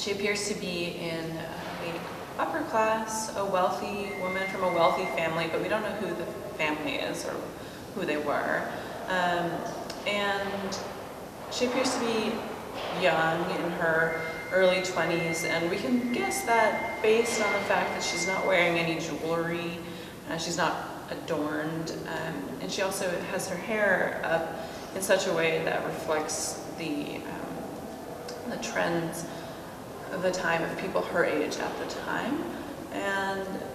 She appears to be in the upper class, a wealthy woman from a wealthy family, but we don't know who the family is or who they were. And she appears to be young, in her early 20s, and we can guess that based on the fact that she's not wearing any jewelry, she's not adorned, and she also has her hair up in such a way that reflects the trends of the time of people her age at the time,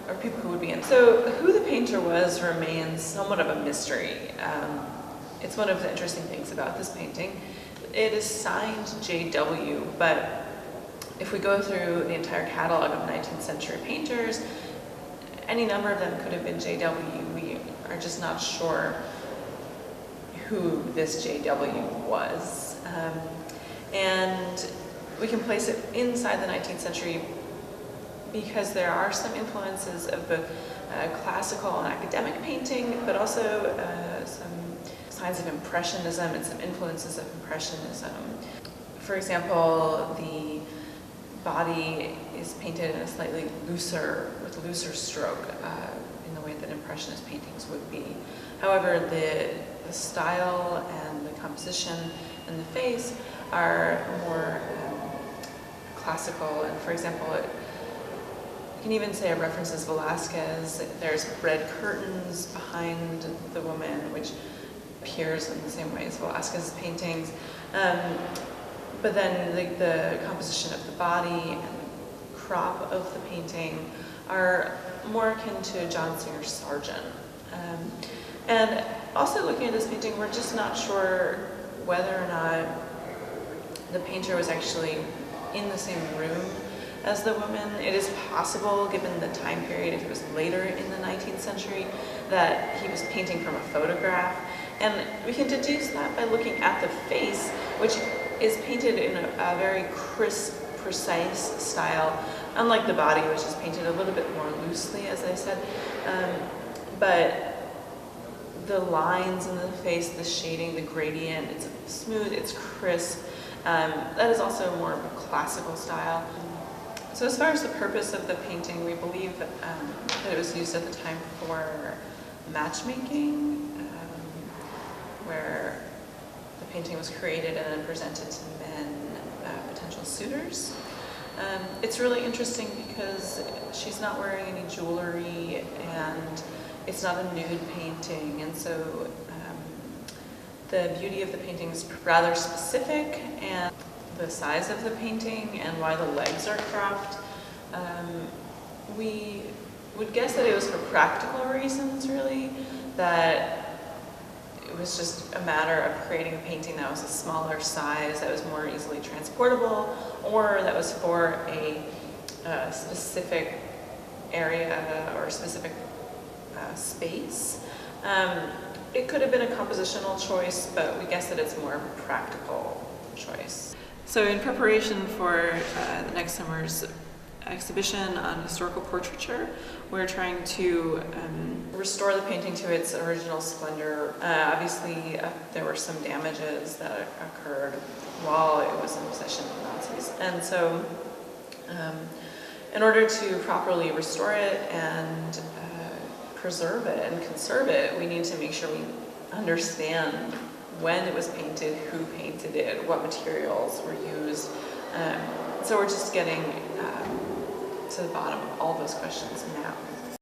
or people who would be in. So who the painter was remains somewhat of a mystery. It's one of the interesting things about this painting. It is signed J.W., but if we go through the entire catalog of 19th century painters, any number of them could have been J.W. We are just not sure who this J.W. was. And we can place it inside the 19th century because there are some influences of both classical and academic painting, but also some signs of Impressionism and some influences of Impressionism. For example, the body is painted in a slightly looser stroke in the way that Impressionist paintings would be. However, the style and the composition and the face are more classical, and for example, you can even say it references Velázquez. There's red curtains behind the woman, which appears in the same way as Velázquez's paintings. But then the composition of the body and the crop of the painting are more akin to John Singer Sargent. And also looking at this painting, we're just not sure whether or not the painter was actually in the same room as the woman. It is possible, given the time period, if it was later in the 19th century, that he was painting from a photograph. And we can deduce that by looking at the face, which is painted in a very crisp, precise style, unlike the body, which is painted a little bit more loosely, as I said. But the lines in the face, the shading, the gradient, it's smooth, it's crisp. That is also more of a classical style. So as far as the purpose of the painting, we believe that it was used at the time for matchmaking, where the painting was created and then presented to men, potential suitors. It's really interesting because she's not wearing any jewelry and it's not a nude painting, and so the beauty of the painting is rather specific, and the size of the painting and why the legs are cropped. We would guess that it was for practical reasons, really, that it was just a matter of creating a painting that was a smaller size, that was more easily transportable, or that was for a specific area or a specific space. It could have been a compositional choice, but we guess that it's more of a practical choice. So in preparation for the next summer's exhibition on historical portraiture, we're trying to restore the painting to its original splendor. Obviously, there were some damages that occurred while it was in possession of the Nazis. And so, in order to properly restore it and preserve it and conserve it, we need to make sure we understand when it was painted, who painted it, what materials were used. So we're just getting to the bottom of all those questions now.